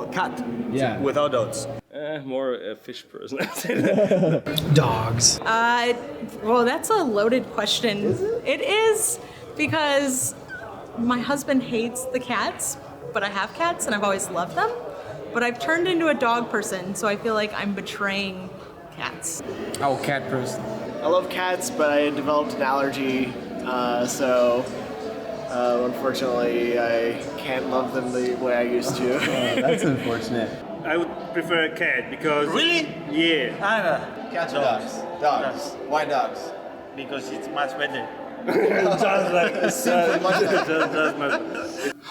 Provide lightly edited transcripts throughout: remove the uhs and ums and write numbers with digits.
Well, cat. Yeah. Without dogs. More a fish person. Dogs. Well, that's a loaded question. Is it? It is, because my husband hates the cats, but I have cats and I've always loved them. But I've turned into a dog person, so I feel like I'm betraying cats. Oh, cat person. I love cats, but I developed an allergy, so unfortunately I can't love them the way I used to. Oh, that's unfortunate. I would prefer a cat because... Really? Yeah. Cats or dogs? Dogs. Why dogs? Because it's much better.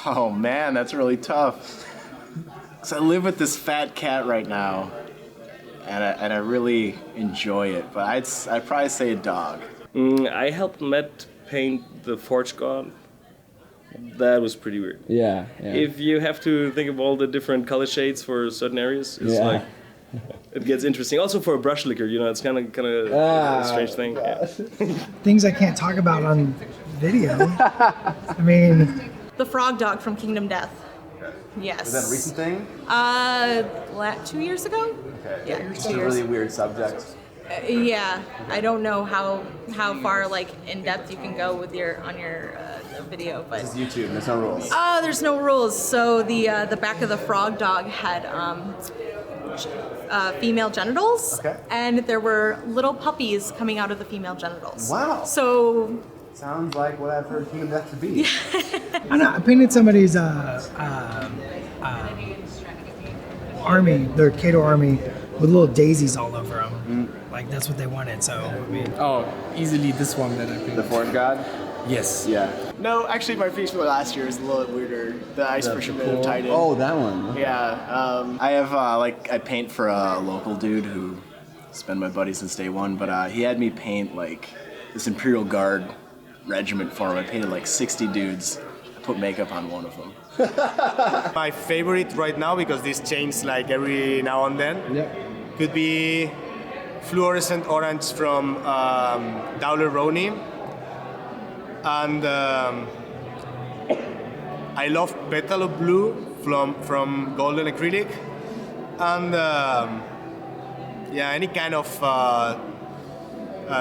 Oh man, that's really tough. 'Cause I live with this fat cat right now, and I really enjoy it. But I'd probably say a dog. I helped Matt paint the Forge God. That was pretty weird. Yeah. If you have to think of all the different color shades for certain areas, it's like it gets interesting. Also for a brush licker, it's kind of a strange thing. Yeah. Things I can't talk about on video. I mean, The frog dog from Kingdom Death. Yes. Was that a recent thing? 2 years ago? Okay. Yeah, It's 2 a years. really weird subject. Yeah, I don't know how far like in depth you can go with your video, but This is YouTube. There's no rules. there's no rules. So the back of the frog dog had female genitals, Okay. and there were little puppies coming out of the female genitals. Wow. So Sounds like what I've heard Kingdom Death to be. I don't know. I painted somebody's army, their Cato army, with little daisies all over them. Like that's what they wanted. So I mean, Easily this one that I think. The Forge God? Yes. Yeah. No, actually my piece for last year is a little weirder. The Ice Fisherman of Titan. Oh, that one. Yeah, I have I paint for a local dude who's been my buddy since day one, but he had me paint like this Imperial Guard regiment for him. I painted like 60 dudes. I put makeup on one of them. My favorite right now, because this changes like every now and then, could be fluorescent orange from Dowler Roney. And I love petal of blue from Golden Acrylic. And any kind of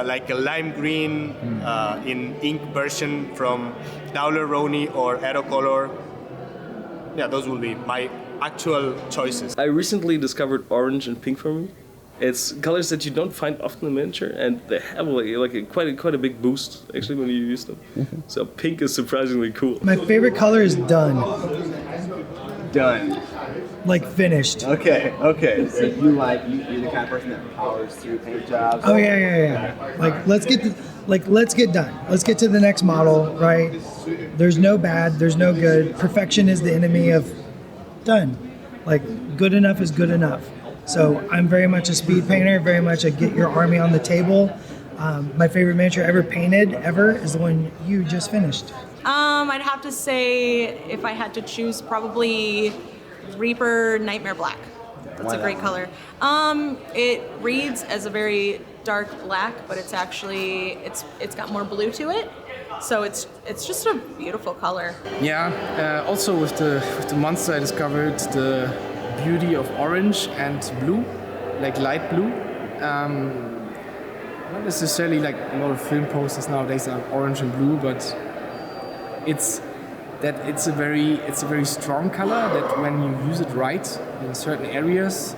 like a lime green in ink version from Dowler Roney or Aerocolor. Yeah, those will be my actual choices. I recently discovered orange and pink for me. It's colors that you don't find often in miniature, and they have quite a big boost actually when you use them. So pink is surprisingly cool. my favorite color is done, Done. like finished. Okay. So you're the kind of person that powers through paint jobs. Oh yeah. Like let's get done. Let's get to the next model, right? There's no bad, there's no good. Perfection is the enemy of done. Like good enough is good enough. So I'm very much a speed painter, very much a get your army on the table. My favorite miniature ever painted is the one you just finished. I'd have to say, if I had to choose, probably Reaper Nightmare Black. That's a great color. It reads as a very dark black, but it's actually it's got more blue to it. So it's just a beautiful color. Yeah. Also with the monster, I discovered the beauty of orange and blue, like light blue. Not necessarily like a lot of film posters nowadays are orange and blue, but it's a very strong color that when you use it right in certain areas,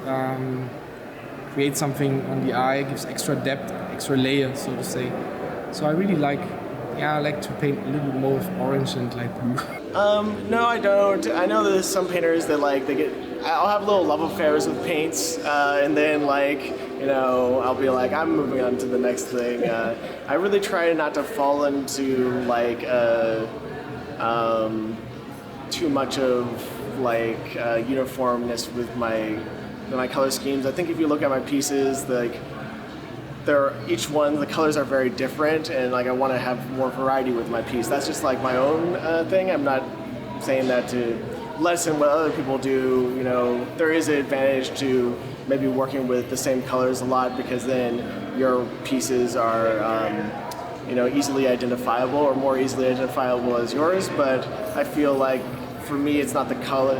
creates something on the eye, gives extra depth, extra layer, so to say. So I really like to paint a little bit more with orange and light blue. No, I don't. I know there's some painters that I'll have little love affairs with paints, and then I'll be like, I'm moving on to the next thing. I really try not to fall into too much of uniformness with my color schemes. I think if you look at my pieces, the colors are very different, and I want to have more variety with my piece. That's just my own thing. I'm not saying that to lessen what other people do. There is an advantage to maybe working with the same colors a lot, because then your pieces are easily identifiable, or more easily identifiable as yours. But I feel like for me, it's not the color,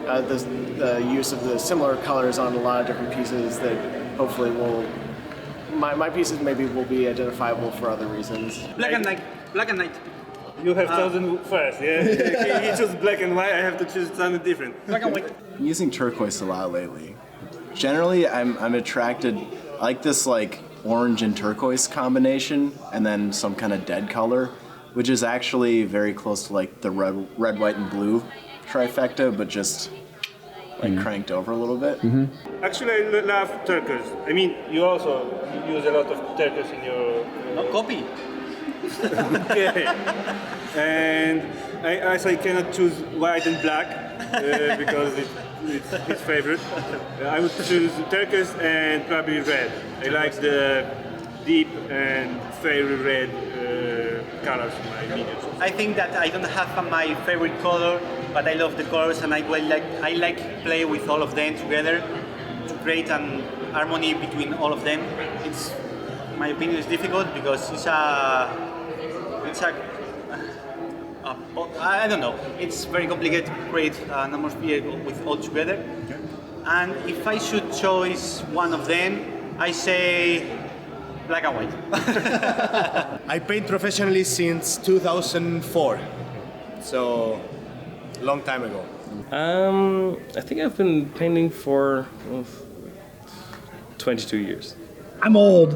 the use of the similar colors on a lot of different pieces that hopefully will. My pieces maybe will be identifiable for other reasons. Black and white. Black and white. You have chosen first, yeah? He chose black and white, I have to choose something different. Black and white. I'm using turquoise a lot lately. Generally, I'm attracted, I like this like orange and turquoise combination, and then some kind of dead color, which is actually very close to like the red, white, and blue trifecta, but just like cranked over a little bit. Actually, I love turquoise. I mean, you also use a lot of turquoise in your... No copy. Okay. And as I cannot choose white and black because it's his favorite, I would choose turquoise and probably red. I like the deep and fairy red colors in my miniatures. I think that I don't have my favorite color, but I love the colors and I like play with all of them together to create an harmony between all of them. It's, my opinion, is difficult because I don't know. It's very complicated to create an atmosphere with all together. Okay. And if I should choose one of them, I say black and white. I paint professionally since 2004, so a long time ago. I think I've been painting for 22 years. I'm old.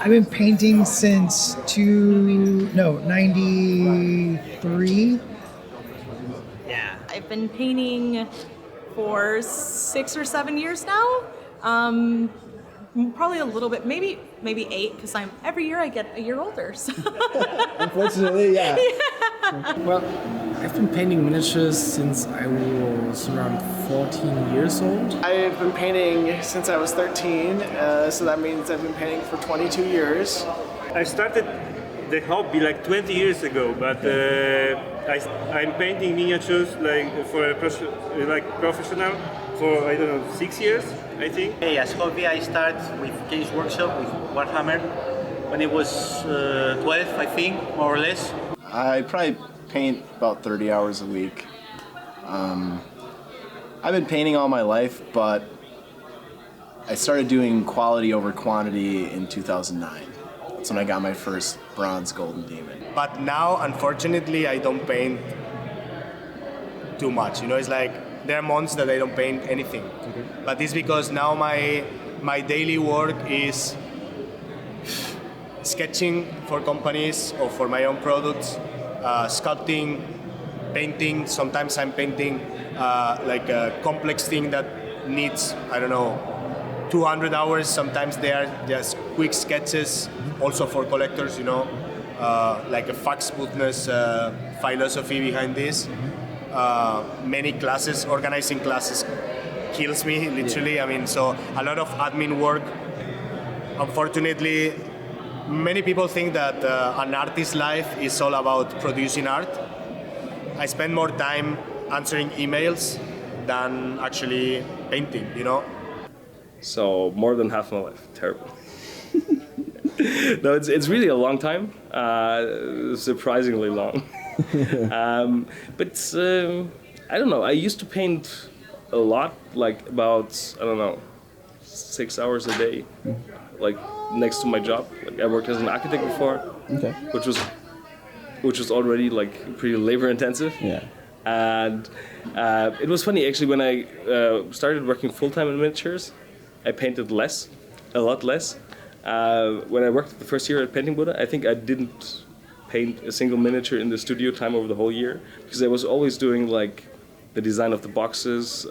I've been painting since 93. Yeah, I've been painting for 6 or 7 years now. Probably a little bit, maybe 8, because every year I get a year older. So. Unfortunately, yeah. Well, I've been painting miniatures since I was around 14 years old. I've been painting since I was 13, so that means I've been painting for 22 years. I started the hobby like 20 years ago, but I'm painting miniatures like for professional for, I don't know, 6 years, I think. Hey, as hobby, I started with Games Workshop with Warhammer when it was 12, I think, more or less. I probably paint about 30 hours a week. I've been painting all my life, but I started doing quality over quantity in 2009. That's when I got my first bronze golden demon. But now, unfortunately, I don't paint too much. You know, it's like there are months that I don't paint anything. Okay. But it's because now my daily work is sketching for companies or for my own products, sculpting, painting. Sometimes I'm painting like a complex thing that needs, I don't know, 200 hours. Sometimes they are just quick sketches, also for collectors, you know, like a fact smoothness philosophy behind this. Many classes, organizing classes kills me, literally. Yeah. I mean, so a lot of admin work. Unfortunately, many people think that an artist's life is all about producing art. I spend more time answering emails than actually painting, you know? So more than half my life. Terrible. No, it's really a long time. Surprisingly long. But I don't know. I used to paint a lot, like about, I don't know, 6 hours a day, like next to my job. Like I worked as an architect before, okay, which was already like pretty labor intensive. Yeah. And it was funny actually when I started working full time in miniatures, I painted less, a lot less. When I worked the first year at Painting Buddha, I think I didn't paint a single miniature in the studio time over the whole year because I was always doing like the design of the boxes.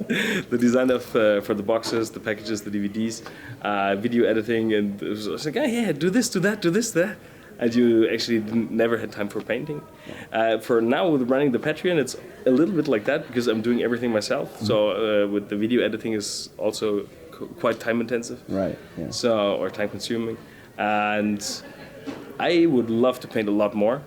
The design of for the boxes, the packages, the DVDs, video editing, and it was like, yeah, do this, do that, do this, that. And you actually never had time for painting. For now, with running the Patreon, it's a little bit like that because I'm doing everything myself. Mm-hmm. So with the video editing is also quite time intensive. Right. Yeah. So, or time consuming. And I would love to paint a lot more.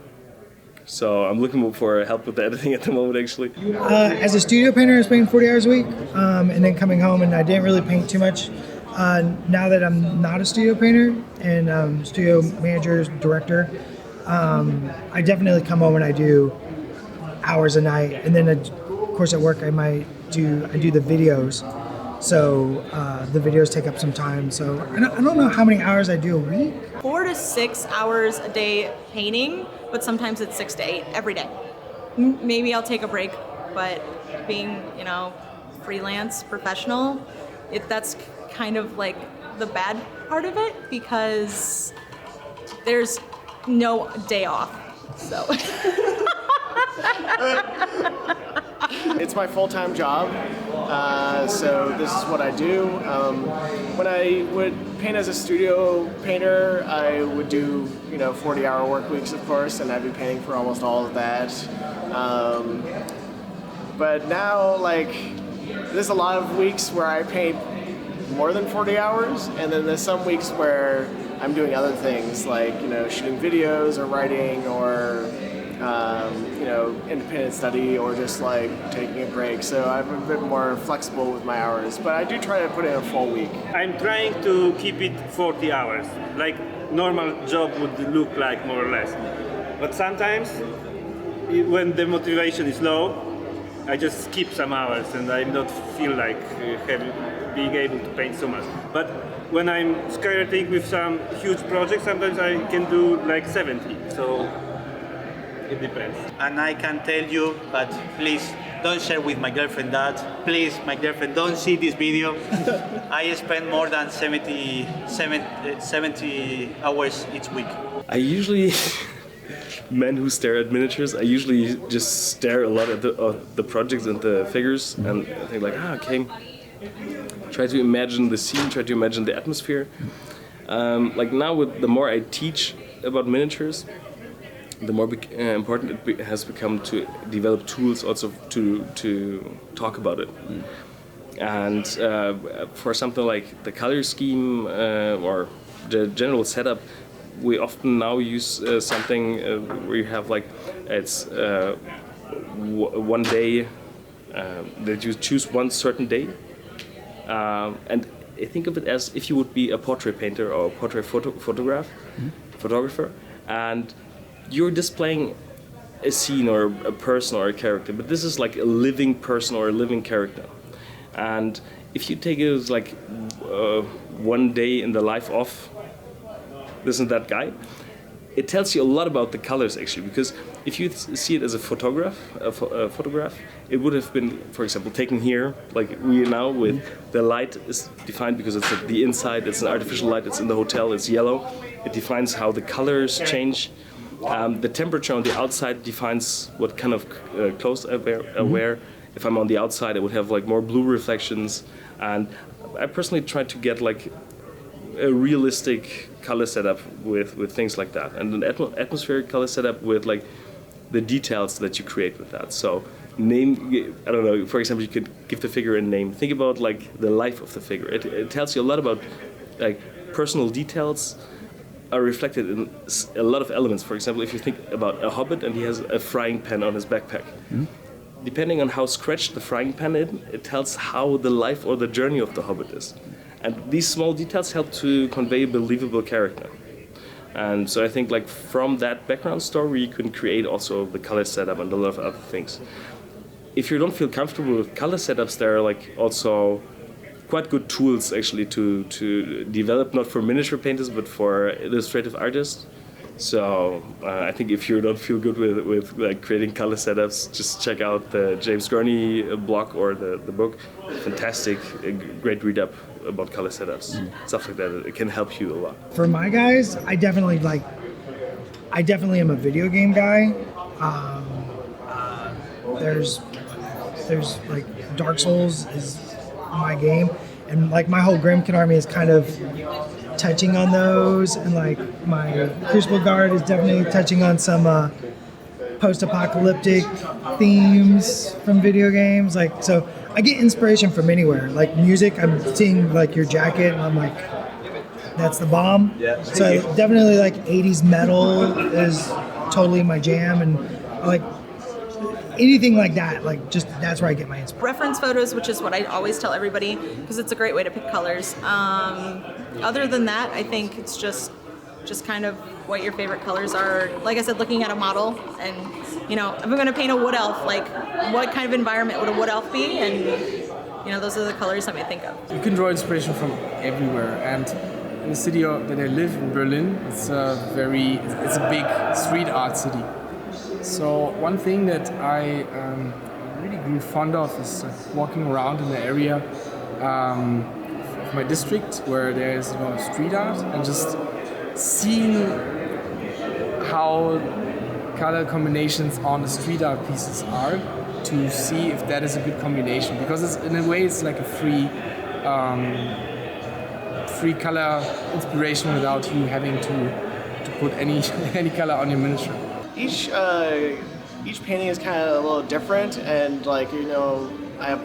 So I'm looking for help with the editing at the moment, actually. As a studio painter, I was painting 40 hours a week, and then coming home, and I didn't really paint too much. Now that I'm not a studio painter and studio manager, director, I definitely come home and I do hours a night, and then of course at work I do the videos. So the videos take up some time. So I don't know how many hours I do a week. 4 to 6 hours a day painting, but sometimes it's 6 to 8 every day. Maybe I'll take a break, but being, freelance professional, that's kind of like the bad part of it, because there's no day off. So It's my full-time job, so this is what I do. When I would paint as a studio painter, I would do 40-hour work weeks, of course, and I'd be painting for almost all of that. But now, there's a lot of weeks where I paint more than 40 hours, and then there's some weeks where I'm doing other things, like shooting videos or writing or independent study, or just taking a break. So I'm a bit more flexible with my hours, but I do try to put in a full week. I'm trying to keep it 40 hours, like normal job would look like, more or less. But sometimes, when the motivation is low, I just skip some hours and I don't feel like being able to paint so much. But when I'm skirting with some huge projects, sometimes I can do 70. So it depends. And I can tell you, but please don't share with my girlfriend that. Please, my girlfriend, don't see this video. I spend more than 70 hours each week. I usually, men who stare at miniatures, I usually just stare a lot at the projects and the figures, and I think okay, try to imagine the scene, try to imagine the atmosphere. Now, the more I teach about miniatures, the more important it has become to develop tools also to talk about it. And for something like the color scheme or the general setup, we often now use something where you have it's one day that you choose one certain day, and I think of it as if you would be a portrait painter or a portrait photographer, and you're displaying a scene or a person or a character, but this is like a living person or a living character. And if you take it as one day in the life of this and that guy, it tells you a lot about the colors actually, because if you see it as a photograph, it would have been, for example, taken here, like we are now, with the light is defined because it's at the inside, it's an artificial light, it's in the hotel, it's yellow. It defines how the colors change. The temperature on the outside defines what kind of clothes I wear. If I'm on the outside, I would have more blue reflections, and I personally try to get a realistic color setup with things like that, and an atmospheric color setup with the details that you create with that. So name, I don't know, for example, you could give the figure a name. Think about the life of the figure. It tells you a lot about personal details are reflected in a lot of elements. For example, if you think about a hobbit and he has a frying pan on his backpack, depending on how scratched the frying pan is, it tells how the life or the journey of the hobbit is. And these small details help to convey a believable character. And so I think from that background story, you can create also the color setup and a lot of other things. If you don't feel comfortable with color setups, there are also quite good tools actually to develop, not for miniature painters, but for illustrative artists. So I think if you don't feel good with creating color setups, just check out the James Gurney blog or the book. Fantastic, great read up about color setups, stuff like that. It can help you a lot. For my guys, I definitely am a video game guy. There's Dark Souls is my game, and my whole Grimkin army is kind of touching on those, and my Crucible Guard is definitely touching on some post-apocalyptic themes from video games. So I get inspiration from anywhere. Music, I'm seeing your jacket, and I'm that's the bomb. Yeah. So definitely 80s metal is totally my jam, and anything like that, just that's where I get my inspiration. Reference photos, which is what I always tell everybody, because it's a great way to pick colors. Other than that, I think it's just just kind of what your favorite colors are. Like I said, looking at a model, and you know, if I'm going to paint a wood elf, like what kind of environment would a wood elf be, and you know, those are the colors I might think of. You can draw inspiration from everywhere, and in the city that I live in, Berlin, it's a big street art city. So one thing that I really grew fond of is walking around in the area of my district where there's street art, and just seeing how color combinations on the street art pieces are, to see if that is a good combination, because it's, in a way it's like a free color inspiration without you having to put any color on your miniature. Each painting is kind of a little different, and like, you know, I've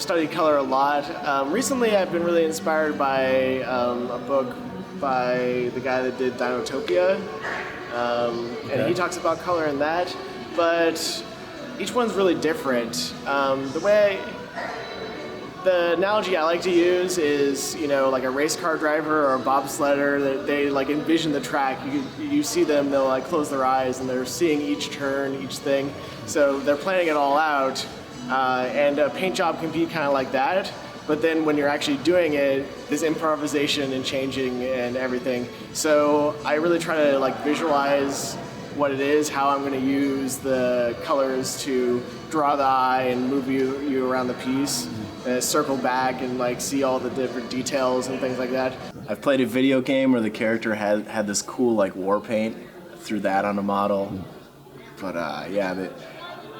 studied color a lot. Recently I've been really inspired by a book by the guy that did Dinotopia, and he talks about color in that, but each one's really different. The analogy I like to use is, you know, like a race car driver or a bobsledder. They like envision the track. You see them, they'll like close their eyes and they're seeing each turn, each thing. So they're planning it all out. And a paint job can be kind of like that. But then when you're actually doing it, there's improvisation and changing and everything. So I really try to like visualize what it is, how I'm going to use the colors to draw the eye and move you around the piece. Circle back and like see all the different details and things like that. I've played a video game where the character had this cool like war paint, threw that on a model. But yeah,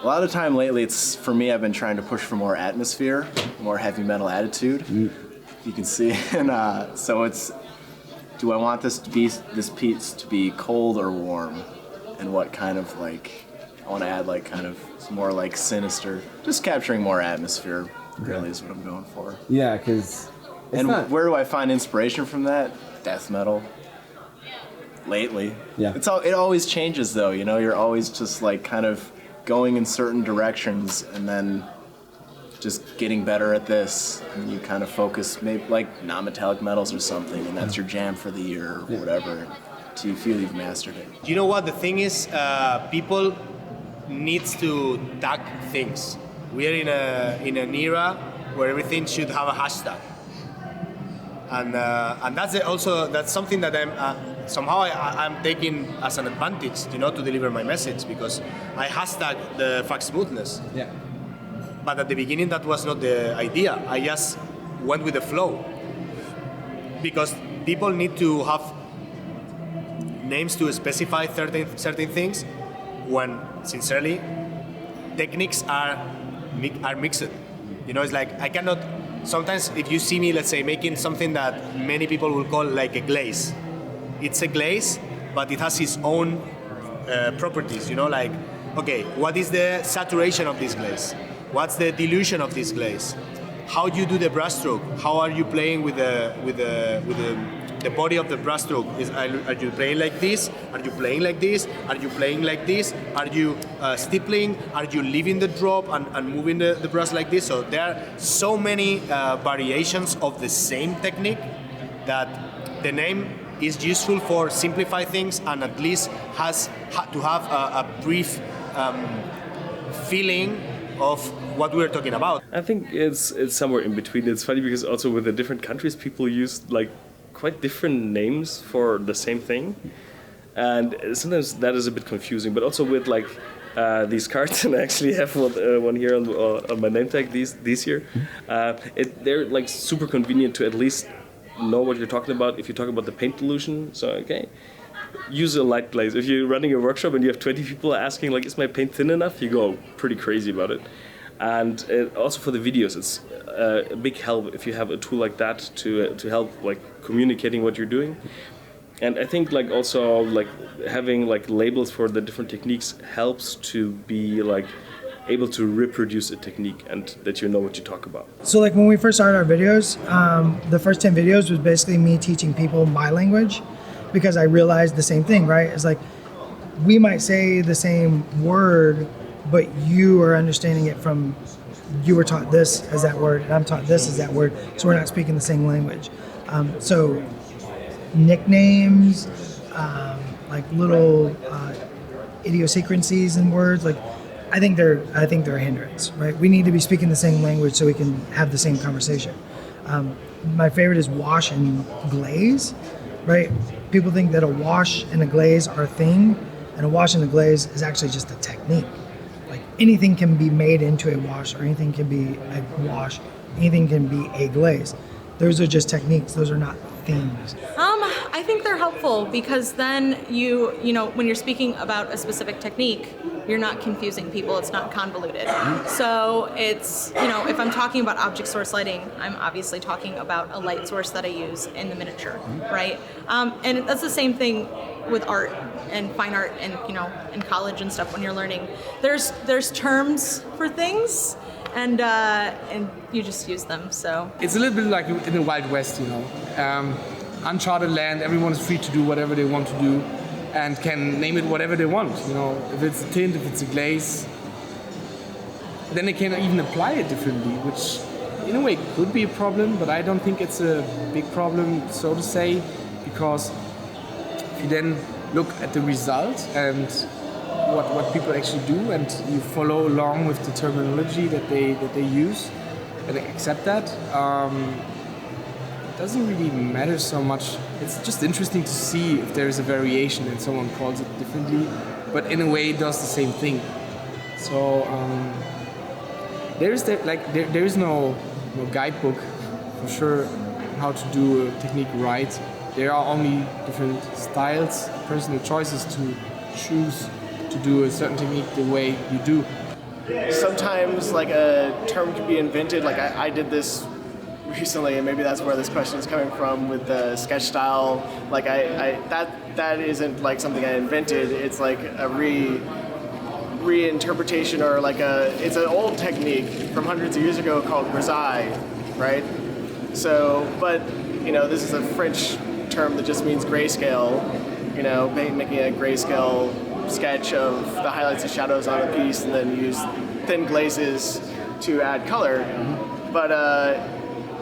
a lot of the time lately, it's for me, I've been trying to push for more atmosphere, more heavy metal attitude. You can see, and so it's, do I want this piece to be cold or warm, and what kind of like, I want to add like kind of more like sinister, just capturing more atmosphere. Really is what I'm going for. Yeah, because... where do I find inspiration from that? Death metal. Lately. Yeah. It always changes though, you know, you're always just like kind of going in certain directions and then just getting better at this. And you kind of focus maybe like non-metallic metals or something, and that's your jam for the year or whatever, till you feel you've mastered it. You know what? The thing is, people needs to tag things. We are in an era where everything should have a hashtag, and that's something that I'm taking as an advantage, you know, to deliver my message, because I hashtag the fact smoothness. Yeah. But at the beginning, that was not the idea. I just went with the flow, because people need to have names to specify certain things, when sincerely techniques are mixed. You know, it's like I cannot. Sometimes if you see me, let's say, making something that many people will call like a glaze, it's a glaze, but it has its own properties. You know, like, okay, what is the saturation of this glaze? What's the dilution of this glaze? How do you do the brushstroke? How are you playing with the body of the brushstroke? Are you playing like this? Are you playing like this? Are you playing like this? Are you stippling? Are you leaving the drop and moving the brush like this? So there are so many variations of the same technique that the name is useful for simplify things, and at least has to have a brief feeling of what we're talking about. I think it's somewhere in between. It's funny because also with the different countries, people use like quite different names for the same thing, and sometimes that is a bit confusing. But also with like these cards, and I actually have one here on my name tag this year. They're like super convenient to at least know what you're talking about if you talk about the paint dilution. So okay, use a light glaze. If you're running a workshop and you have 20 people asking like, is my paint thin enough? You go pretty crazy about it. And also for the videos, it's a big help if you have a tool like that to help like communicating what you're doing. And I think like also like having like labels for the different techniques helps to be like able to reproduce a technique and that you know what you talk about. So like when we first started our videos, the first 10 videos was basically me teaching people my language, because I realized the same thing, right? It's like we might say the same word, but you are understanding it from, you were taught this as that word, and I'm taught this as that word, so we're not speaking the same language. So nicknames, like little idiosyncrasies in words. Like, I think they're a hindrance, right? We need to be speaking the same language so we can have the same conversation. My favorite is wash and glaze, right? People think that a wash and a glaze are a thing, and a wash and a glaze is actually just a technique. Like, anything can be made into a wash, or anything can be a wash, anything can be a glaze. Those are just techniques. Those are not things. I think they're helpful because then you know, when you're speaking about a specific technique, you're not confusing people. It's not convoluted. So it's, you know, if I'm talking about object source lighting, I'm obviously talking about a light source that I use in the miniature, right? And that's the same thing with art and fine art and, you know, in college and stuff when you're learning. There's terms for things, and you just use them. So it's a little bit like in the Wild West, you know. Uncharted land, everyone is free to do whatever they want to do and can name it whatever they want. You know, if it's a tint, if it's a glaze, then they can even apply it differently, which in a way could be a problem, but I don't think it's a big problem, so to say, because if you then look at the result and what people actually do, and you follow along with the terminology that they use and accept that, it doesn't really matter so much. It's just interesting to see if there is a variation and someone calls it differently, but in a way it does the same thing. So there is no guidebook for sure how to do a technique right. There are only different styles, personal choices to choose to do a certain technique the way you do. Sometimes like a term can be invented, like I did this recently, and maybe that's where this question is coming from with the sketch style. Like that isn't like something I invented. It's like a reinterpretation, or like it's an old technique from hundreds of years ago called grisaille, right? So, but you know, this is a French term that just means grayscale. You know, making a grayscale sketch of the highlights and shadows on a piece, and then use thin glazes to add color. But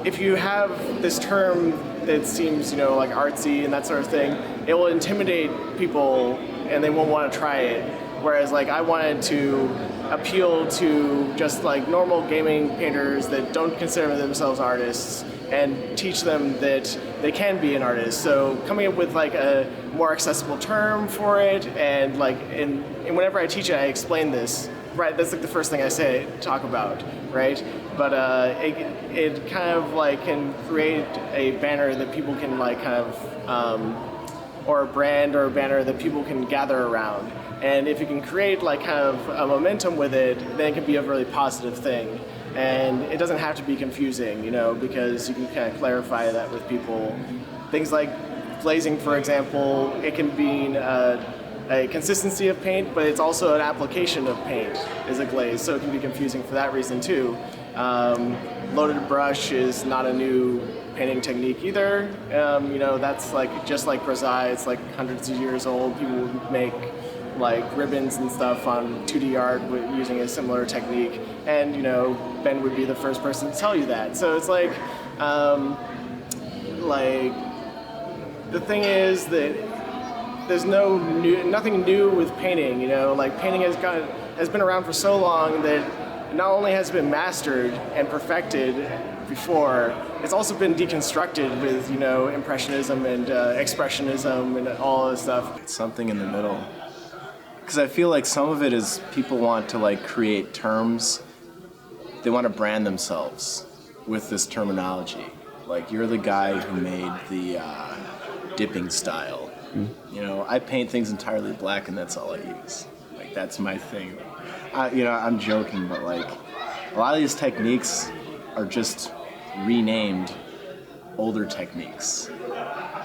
if you have this term that seems, you know, like artsy and that sort of thing, it will intimidate people and they won't want to try it. Whereas like I wanted to appeal to just like normal gaming painters that don't consider themselves artists and teach them that they can be an artist. So coming up with like a more accessible term for it, and like and whenever I teach it, I explain this. Right, that's like the first thing I talk about, right? But it kind of like can create a banner that people can like kind of, or a brand or a banner that people can gather around. And if you can create like kind of a momentum with it, then it can be a really positive thing. And it doesn't have to be confusing, you know, because you can kind of clarify that with people. Things like glazing, for example, it can be a consistency of paint, but it's also an application of paint is a glaze, so it can be confusing for that reason too. Loaded brush is not a new painting technique either. You know, that's like just like grisaille, it's like hundreds of years old. People would make like ribbons and stuff on 2D art using a similar technique, and you know, Ben would be the first person to tell you that. So it's like the thing is that there's nothing new with painting, you know, like painting has been around for so long that not only has it been mastered and perfected before, it's also been deconstructed with, you know, Impressionism and Expressionism and all this stuff. It's something in the middle. Because I feel like some of it is people want to like create terms, they want to brand themselves with this terminology. Like you're the guy who made the dipping style. You know, I paint things entirely black and that's all I use. Like, that's my thing. You know, I'm joking, but like, a lot of these techniques are just renamed older techniques.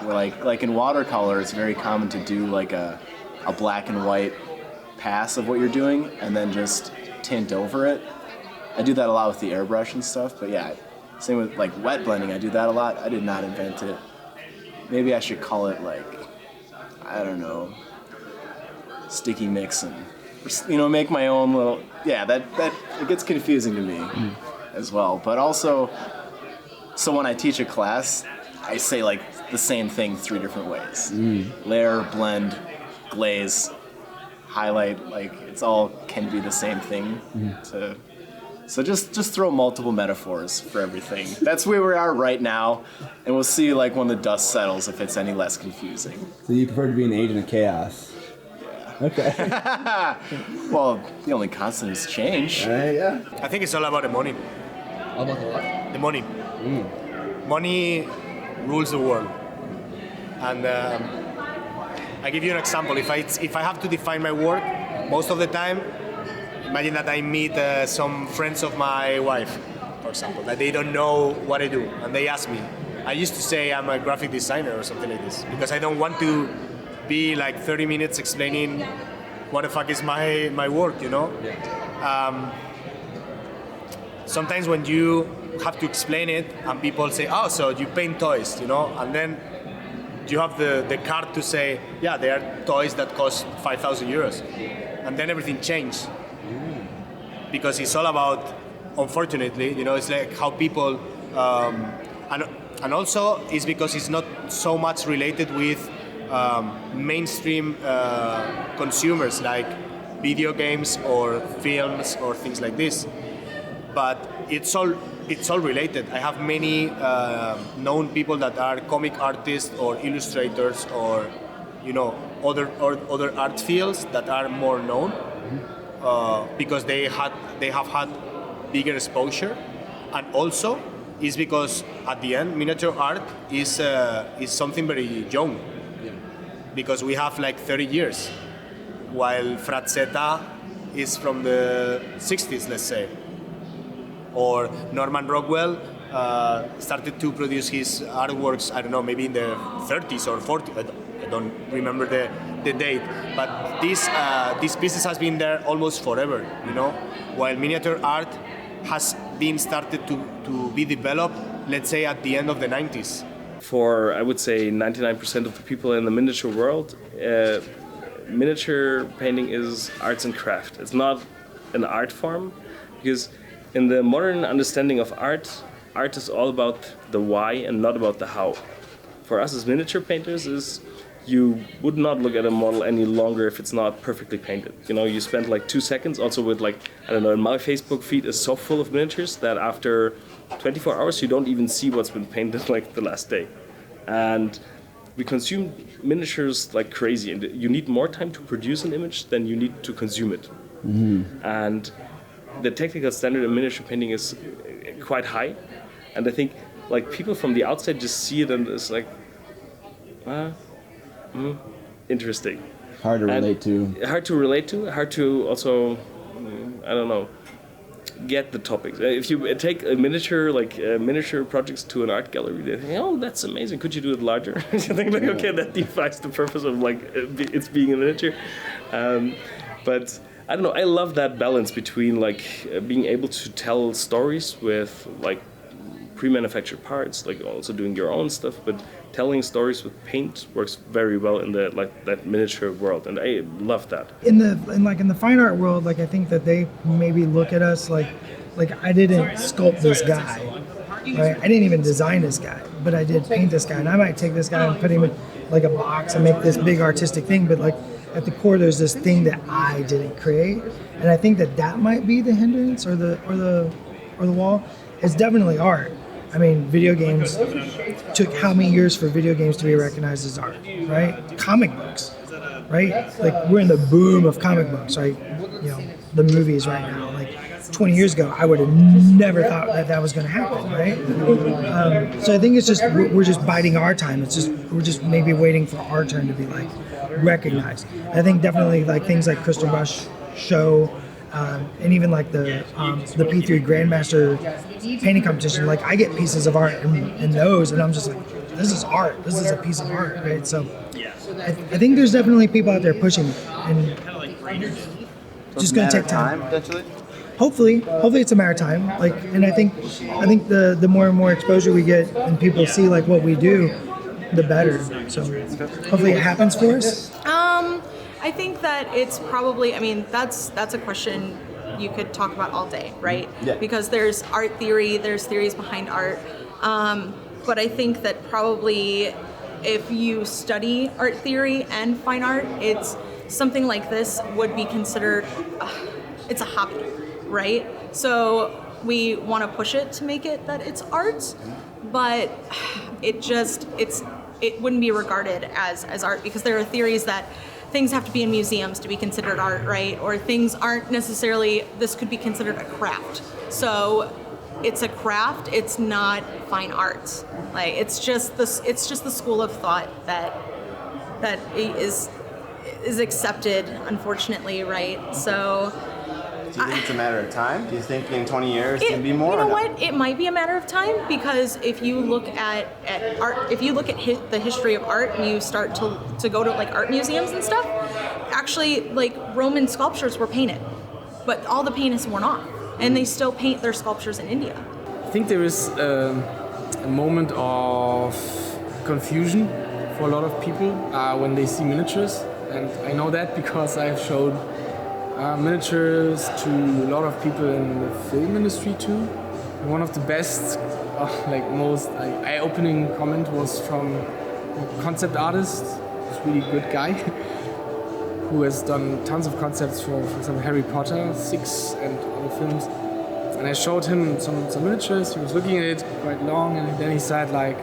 Like in watercolor, it's very common to do like a black and white pass of what you're doing and then just tint over it. I do that a lot with the airbrush and stuff, but yeah, same with like wet blending, I do that a lot. I did not invent it. Maybe I should call it like, I don't know, sticky mix, and you know, make my own little, yeah, that it gets confusing to me as well. But also, so when I teach a class, I say like the same thing 3 different ways. Layer, blend, glaze, highlight, like it's all can be the same thing. So just throw multiple metaphors for everything. That's where we are right now, and we'll see like when the dust settles if it's any less confusing. So you prefer to be an agent of chaos? Yeah. Okay. Well, the only constant is change. Yeah. I think it's all about the money. All about the what? The money. Money rules the world. And I give you an example. If I have to define my work, most of the time, imagine that I meet some friends of my wife, for example, that they don't know what I do, and they ask me. I used to say I'm a graphic designer or something like this, because I don't want to be like 30 minutes explaining what the fuck is my work, you know? Yeah. Sometimes when you have to explain it, and people say, oh, so you paint toys, you know? And then you have the card to say, yeah, they are toys that cost 5,000 euros. And then everything changed. Because it's all about, unfortunately, you know, it's like how people, and also it's because it's not so much related with mainstream consumers like video games or films or things like this. But it's all related. I have many known people that are comic artists or illustrators or, you know, other art fields that are more known. Because they have had bigger exposure, and also is because at the end miniature art is something very young, because we have like 30 years, while Frazzetta is from the 60s, let's say, or Norman Rockwell started to produce his artworks, I don't know, maybe in the 30s or 40s. I don't remember the date, but these pieces has been there almost forever, you know, while miniature art has been started to be developed, let's say, at the end of the 90s. For, I would say, 99% of the people in the miniature world, miniature painting is arts and craft. It's not an art form, because in the modern understanding of art is all about the why and not about the how. For us as miniature painters, you would not look at a model any longer if it's not perfectly painted. You know, you spend like 2 seconds. Also with like, I don't know, my Facebook feed is so full of miniatures that after 24 hours you don't even see what's been painted like the last day. And we consume miniatures like crazy, and you need more time to produce an image than you need to consume it. And the technical standard in miniature painting is quite high, and I think like people from the outside just see it and it's like, interesting. Hard to relate to. Hard to also, I don't know, get the topics. If you take a miniature, like miniature projects to an art gallery, they think, oh, that's amazing. Could you do it larger? You think like, okay, that defies the purpose of like it's being a miniature. But I don't know. I love that balance between like being able to tell stories with like pre-manufactured parts, like also doing your own stuff, but telling stories with paint works very well in the like that miniature world, and I love that. In the fine art world, like I think that they maybe look at us like I didn't sculpt this guy, right? I didn't even design this guy, but I did paint this guy, and I might take this guy and put him in like a box and make this big artistic thing, but like at the core there's this thing that I didn't create, and I think that might be the hindrance or the wall. It's definitely art. I mean, video games took how many years for video games to be recognized as art, right? Comic books, right? Like we're in the boom of comic books, right? You know, the movies right now. Like 20 years ago, I would have never thought that was going to happen, right? So I think it's just we're just biding our time. We're just maybe waiting for our turn to be like recognized. I think definitely like things like Crystal Brush show. And even like the P3 Grandmaster painting competition, like I get pieces of art in those, and I'm just like, this is art. This is a piece of art, right? So I think there's definitely people out there pushing, and just going to take time. Hopefully it's a matter of time. Like, and I think the more and more exposure we get, and people see like what we do, the better. So hopefully it happens for us. I think that it's probably, I mean, that's a question you could talk about all day, right? Yeah. Because there's art theory, there's theories behind art. But I think that probably if you study art theory and fine art, it's something like this would be considered, it's a hobby, right? So we want to push it to make it that it's art, but it wouldn't be regarded as art, because there are theories that things have to be in museums to be considered art, right? Or things aren't necessarily, this could be considered a craft. So it's a craft, it's not fine art. Like it's just the school of thought that is accepted, unfortunately, right? So do you think it's a matter of time? Do you think in 20 years it can be more? You know what? It might be a matter of time, because if you look at art, if you look at the history of art and you start to go to like art museums and stuff, actually like Roman sculptures were painted, but all the paint is worn off, and they still paint their sculptures in India. I think there is a moment of confusion for a lot of people when they see miniatures, and I know that because I've showed miniatures to a lot of people in the film industry too. One of the best, most eye-opening comment was from a concept artist, a really good guy, who has done tons of concepts for example, Harry Potter 6 and other films. And I showed him some miniatures. He was looking at it quite long, and then he said like,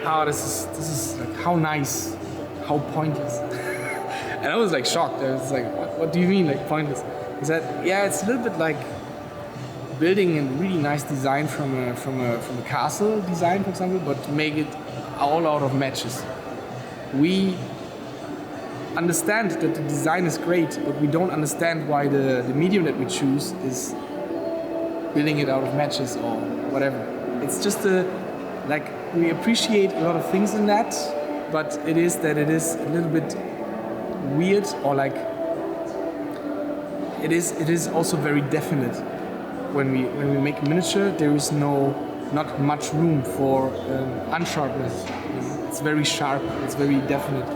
"Oh, this is like how nice, how pointless." And I was like shocked. I was like, what do you mean like pointless? He said, "Yeah, it's a little bit like building a really nice design from a castle design, for example, but to make it all out of matches. We understand that the design is great, but we don't understand why the medium that we choose is building it out of matches or whatever. It's just we appreciate a lot of things in that, but it is a little bit weird, or like it is also very definite. When we make a miniature, there is not much room for unsharpness. It's very sharp. It's very definite.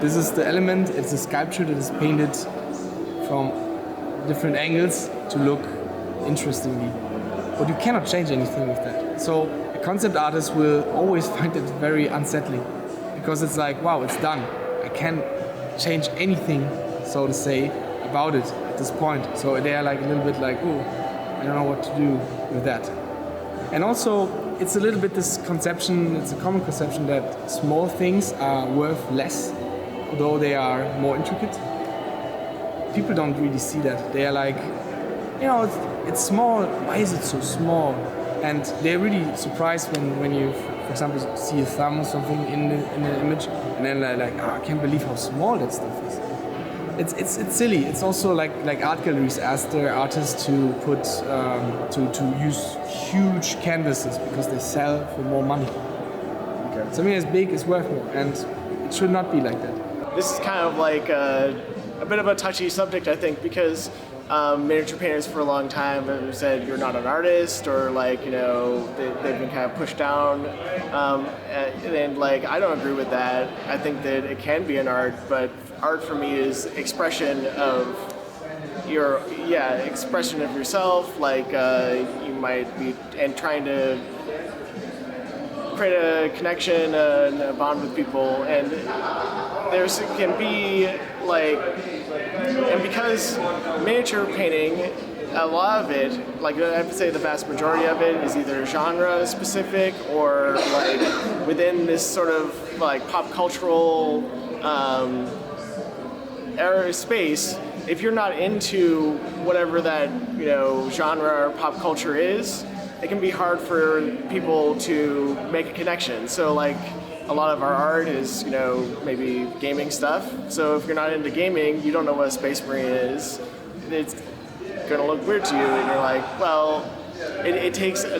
This is the element. It's a sculpture that is painted from different angles to look interestingly. But you cannot change anything with that. So a concept artist will always find it very unsettling, because it's like, wow, it's done. I can't change anything, so to say, about it at this point. So they are like a little bit like, oh, I don't know what to do with that. And also, it's a little bit this conception, it's a common conception that small things are worth less, although they are more intricate. People don't really see that. They are like, it's small, why is it so small? And they're really surprised when you, for example, see a thumb or something in the image, and then they're like, I can't believe how small that stuff is. It's silly. It's also like art galleries ask their artists to put to use huge canvases because they sell for more money. Okay. Something as big is worth more, and it should not be like that. This is kind of like a bit of a touchy subject, I think, because miniature painters for a long time have said you're not an artist, or they've been kind of pushed down, and I don't agree with that. I think that it can be an art, but art for me is expression of expression of yourself. You might be and trying to create a connection and a bond with people, and can be and because miniature painting, a lot of it, I have to say the vast majority of it is either genre specific or within this sort of pop cultural era space. If you're not into whatever that genre or pop culture is, it can be hard for people to make a connection. So a lot of our art is, maybe gaming stuff. So if you're not into gaming, you don't know what a Space Marine is. It's gonna look weird to you, and you're like, well, it takes a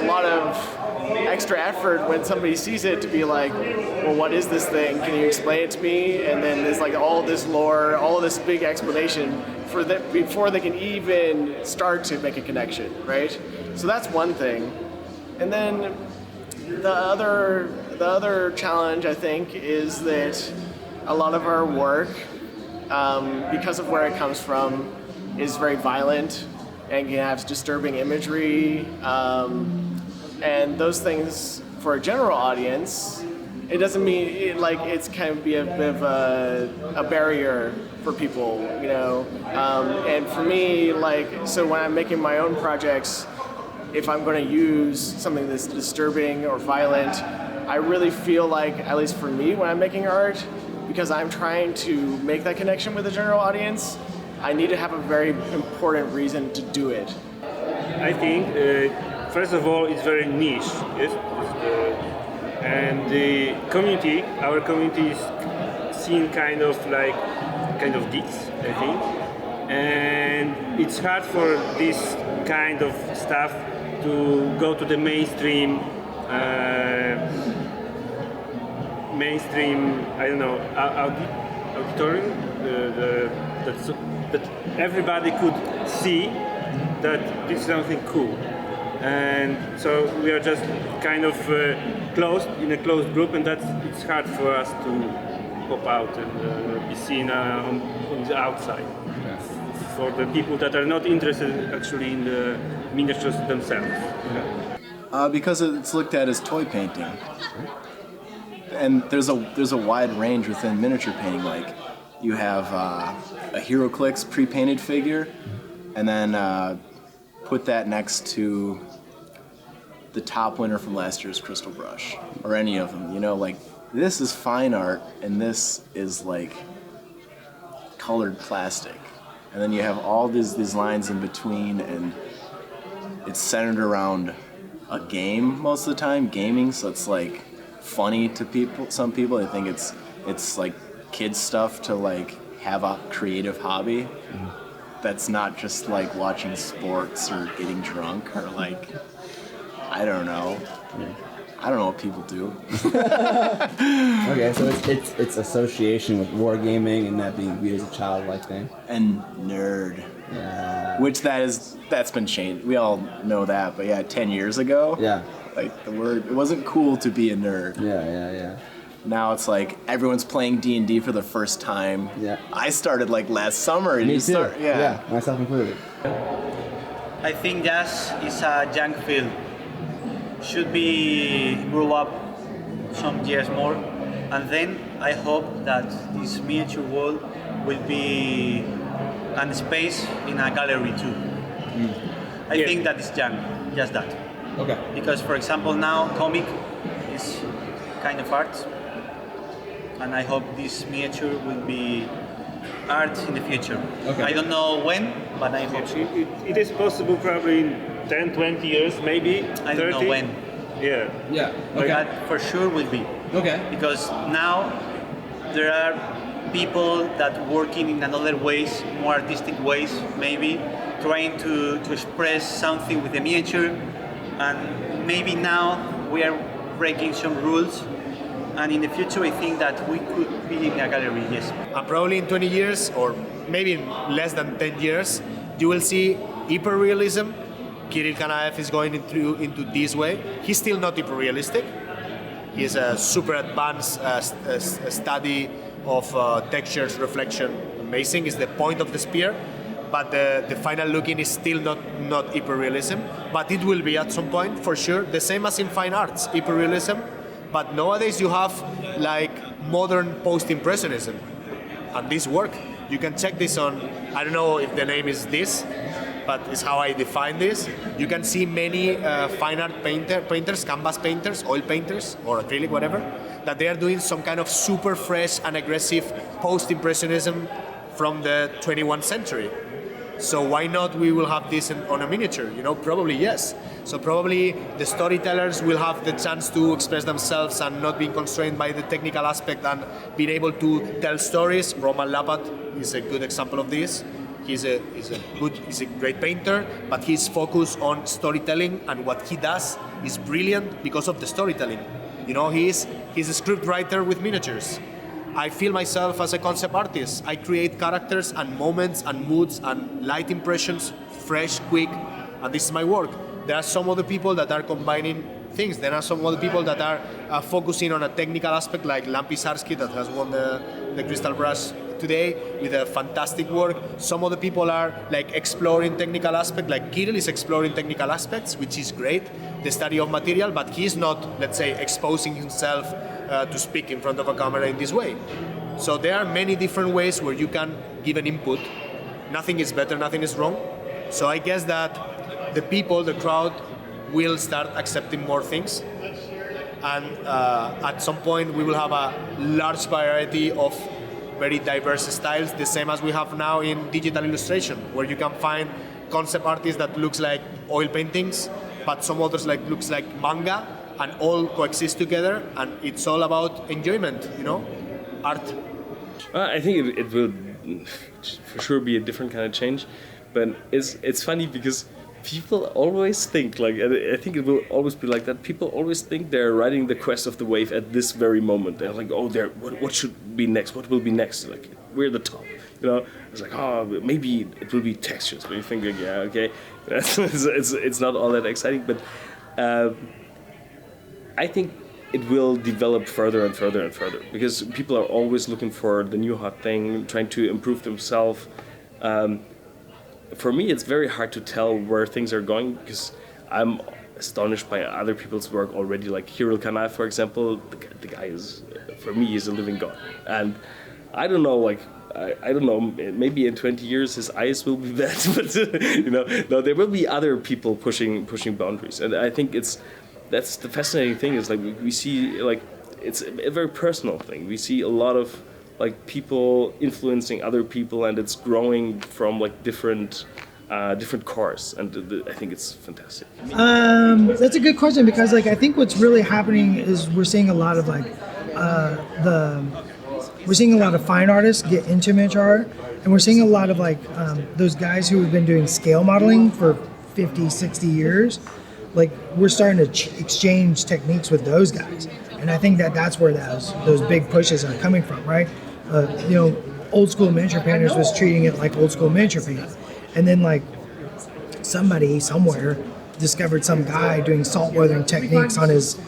lot of extra effort when somebody sees it to be like, well, what is this thing? Can you explain it to me? And then there's all this lore, all this big explanation before they can even start to make a connection, right? So that's one thing. And then the other challenge, I think, is that a lot of our work, because of where it comes from, is very violent and can have disturbing imagery. And those things, for a general audience, it doesn't mean it's kind of be a bit of a barrier for people, you know. And for me, so when I'm making my own projects, if I'm going to use something that's disturbing or violent, I really feel like, at least for me, when I'm making art, because I'm trying to make that connection with the general audience, I need to have a very important reason to do it. I think, first of all, it's very niche, yes? And the community, our community is seen kind of geeks, I think. And it's hard for this kind of stuff to go to the mainstream, I don't know, auditorium, that everybody could see that this is something cool. And so we are just kind of closed in a closed group, and it's hard for us to pop out and be seen on the outside. Yes. For the people that are not interested actually in the miniatures themselves. Yeah. Because it's looked at as toy painting, and there's a wide range within miniature painting. Like you have a HeroClix pre-painted figure, and then put that next to the top winner from last year's Crystal Brush, or any of them. You know, like this is fine art, and this is like colored plastic. And then you have all these lines in between, and it's centered around a game most of the time, gaming. So it's like funny to people. Some people, they think it's like kids stuff to like have a creative hobby. That's not just like watching sports or getting drunk or like, I don't know. I don't know what people do. Okay, so it's association with wargaming and that being viewed as a childlike thing. And nerd. Yeah. Which that's been changed. We all know that, but yeah, 10 years ago. Yeah. Like the word, it wasn't cool to be a nerd. Yeah. Now it's like everyone's playing D&D for the first time. Yeah. I started like last summer. Me too. Yeah, myself included. I think jazz is a young field. Should be grow up some years more, and then I hope that this miniature world will be a space in a gallery too. I think that is young, just that. Okay. Because for example now comic is kind of art, and I hope this miniature will be art in the future. Okay. I don't know when, but I hope so. It is possible probably in 10, 20 years, maybe 30. I don't know when. Yeah. Okay. But for sure will be. Okay. Because now there are people that working in another ways, more artistic ways, maybe trying to express something with the miniature, and maybe now we are breaking some rules. And in the future, I think that we could be in a gallery, yes. And probably in 20 years, or maybe in less than 10 years, you will see hyperrealism. Kirill Kanaev is going into this way. He's still not hyperrealistic. He's a super advanced study of textures, reflection. Amazing is the point of the spear, but the final looking is still not hyperrealism. But it will be at some point, for sure. The same as in fine arts, hyperrealism. But nowadays you have like modern post-impressionism, and this work. You can check this on, I don't know if the name is this, but it's how I define this. You can see many fine art painters, canvas painters, oil painters, or acrylic, whatever, that they are doing some kind of super fresh and aggressive post-impressionism from the 21st century. So why not we will have this on a miniature? You know, probably yes. So probably the storytellers will have the chance to express themselves and not being constrained by the technical aspect and being able to tell stories. Roman Lapat is a good example of this. He's a great painter, but he's focused on storytelling, and what he does is brilliant because of the storytelling. You know, he's a script writer with miniatures. I feel myself as a concept artist. I create characters and moments and moods and light impressions, fresh, quick, and this is my work. There are some other people that are combining things. There are some other people that are focusing on a technical aspect, like Pisarski that has won the Crystal Brush today with a fantastic work. Some other people are like exploring technical aspects, like Kirill is exploring technical aspects, which is great, the study of material, but he's not, let's say, exposing himself to speak in front of a camera in this way. So there are many different ways where you can give an input. Nothing is better, nothing is wrong. So I guess that the people, the crowd, will start accepting more things. And at some point we will have a large variety of very diverse styles, the same as we have now in digital illustration, where you can find concept artists that looks like oil paintings, but some others looks like manga, and all coexist together, and it's all about enjoyment, art. I think it will for sure be a different kind of change, but it's funny because people always think, I think it will always be like that, people always think they're riding the crest of the wave at this very moment. They're like, oh, what should be next? What will be next? Like, we're the top. It's like, oh, maybe it will be textures. But you think, yeah, okay, it's not all that exciting. But I think it will develop further and further and further, because people are always looking for the new hot thing, trying to improve themselves. For me, it's very hard to tell where things are going, because I'm astonished by other people's work already. Like Hiro Kanai, for example, the guy is, for me, he's a living god. And I don't know, I don't know, maybe in 20 years his eyes will be bad, but no, there will be other people pushing boundaries. And I think that's the fascinating thing, is we see, it's a very personal thing. We see a lot of people influencing other people, and it's growing from different cores, and I think it's fantastic. That's a good question, because I think what's really happening is we're seeing a lot of we're seeing a lot of fine artists get into miniature art, and we're seeing a lot of those guys who have been doing scale modeling for 50, 60 years. We're starting to exchange techniques with those guys, and I think that's where those big pushes are coming from, right? Old school miniature painters was treating it like old school miniature painting, and then somebody somewhere discovered some guy doing salt weathering techniques on his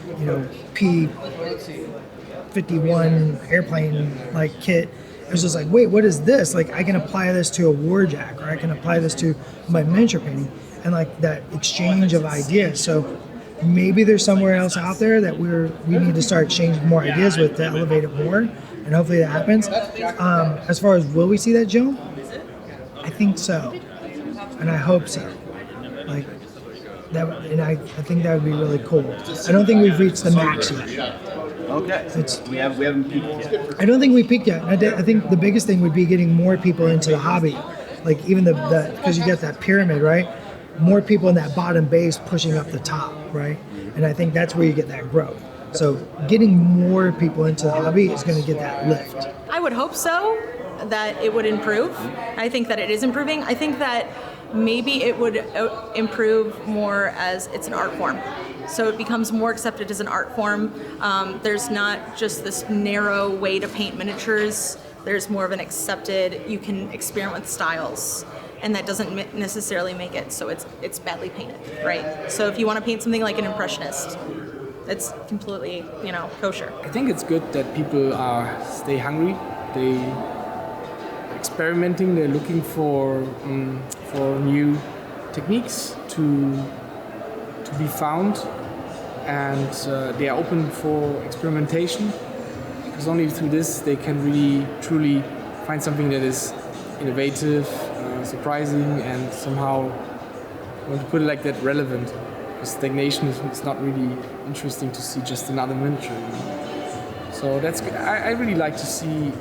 P-51 airplane kit. It was just wait, what is this? I can apply this to a warjack, or I can apply this to my miniature painting, and that exchange of ideas. So maybe there's somewhere else out there that we need to start exchanging more ideas with to elevate it more, and hopefully that happens. As far as will we see that, Joe? I think so, and I hope so. That, and I think that would be really cool. I don't think we've reached the max yet. Okay. We haven't peaked yet. I don't think we peaked yet. I think the biggest thing would be getting more people into the hobby, even because you get that pyramid, right? More people in that bottom base pushing up the top, right? And I think that's where you get that growth. So getting more people into the hobby is going to get that lift. I would hope so, that it would improve. I think that it is improving. I think that maybe it would improve more as it's an art form. So it becomes more accepted as an art form. There's not just this narrow way to paint miniatures. There's more of an accepted, you can experiment with styles. And that doesn't necessarily make it so it's badly painted, right? So if you want to paint something like an impressionist, it's completely, kosher. I think it's good that people stay hungry. They experimenting. They're looking for new techniques to be found, and they are open for experimentation. Because only through this they can really truly find something that is innovative, surprising, and somehow, I want to put it like that, relevant. Because stagnation is not really interesting to see just another miniature. So that's good. I really like to see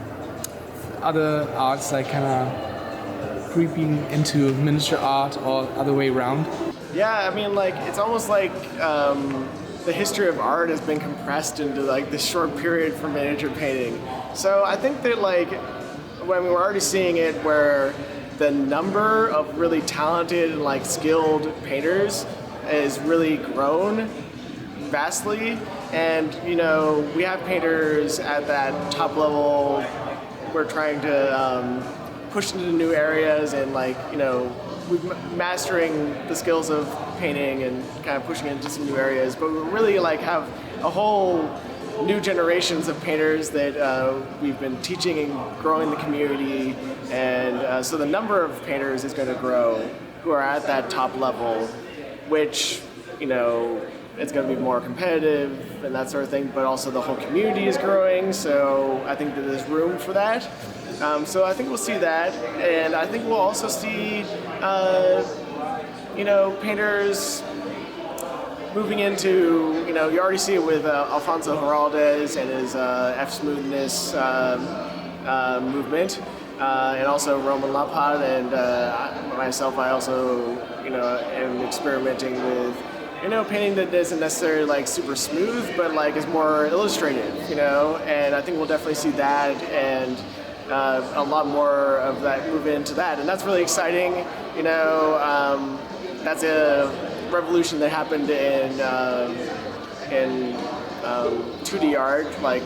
other arts kind of creeping into miniature art or other way around. Yeah, I mean, it's almost like the history of art has been compressed into this short period for miniature painting. So I think that when we're already seeing it where the number of really talented and skilled painters is really grown vastly, and we have painters at that top level. We're trying to push into new areas, and we're mastering the skills of painting and kind of pushing into some new areas. But we really have a whole new generations of painters that we've been teaching and growing the community, and so the number of painters is going to grow who are at that top level, which it's going to be more competitive and that sort of thing, but also the whole community is growing, so I think that there's room for that. So I think we'll see that, and I think we'll also see, painters moving into, you already see it with Alfonso Giraldes and his F-smoothness movement, and also Roman Lapad, and myself, I also, am experimenting with, painting that isn't necessarily like super smooth, but like is more illustrative, and I think we'll definitely see that, and a lot more of that move into that, and that's really exciting. That's a revolution that happened in 2D art like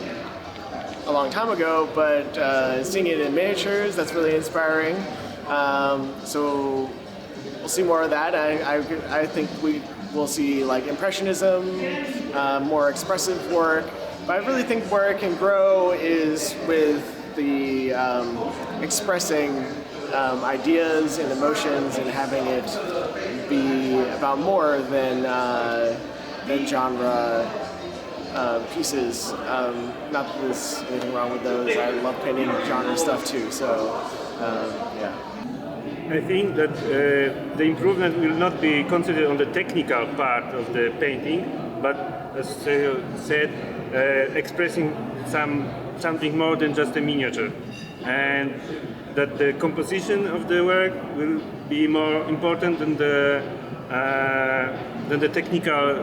a long time ago, but seeing it in miniatures, that's really inspiring. So we'll see more of that. I think we will see like impressionism, more expressive work, but I really think where it can grow is with the expressing ideas and emotions and having it be about more than genre pieces. Not that there's anything wrong with those. I love painting genre stuff too. So yeah. I think that the improvement will not be considered on the technical part of the painting, but as Sergio said, expressing something more than just a miniature, and that the composition of the work will be more important than the technical,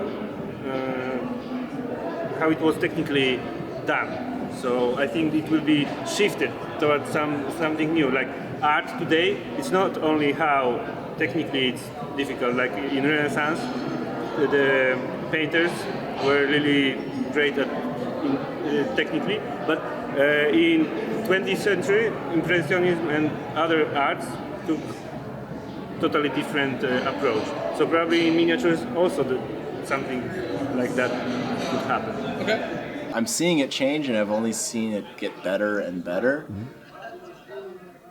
how it was technically done. So I think it will be shifted towards something new. Like art today, it's not only how technically it's difficult. Like in Renaissance, the painters were really great at technically, but in 20th century, Impressionism and other arts took totally different approach. So probably in miniatures also something like that could happen. Okay. I'm seeing it change, and I've only seen it get better and better.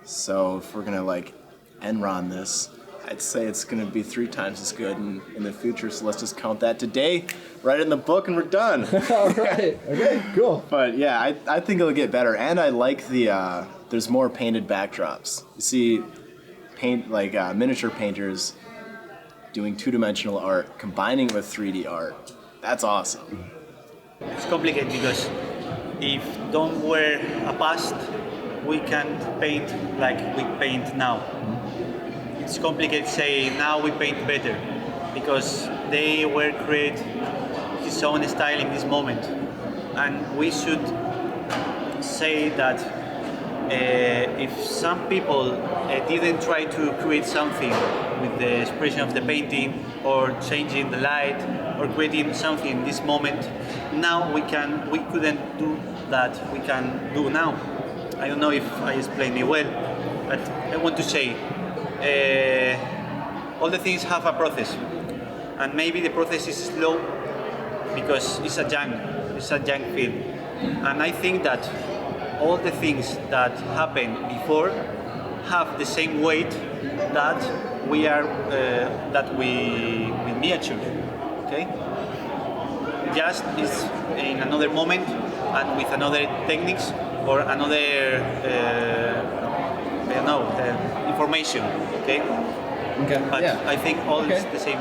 So if we're gonna like end-run this, I'd say it's gonna be 3 times as good in the future. So let's just count that today, write it in the book, and we're done. All right. Okay. Cool. But yeah, I think it'll get better, and I like the there's more painted backdrops. You see, miniature painters doing 2-dimensional art, combining with 3D art. That's awesome. It's complicated because if don't were a past, we can't paint like we paint now. It's complicated saying now we paint better because they were create his own style in this moment, and we should say that if some people didn't try to create something with the expression of the painting or changing the light or creating something in this moment, now we couldn't do that we can do now. I don't know if I explained it well, but I want to say all the things have a process, and maybe the process is slow because it's a young field, and I think that all the things that happened before have the same weight that we miniature. Okay, just is in another moment and with another techniques or another information. Okay. Okay. But yeah. I think all is the same.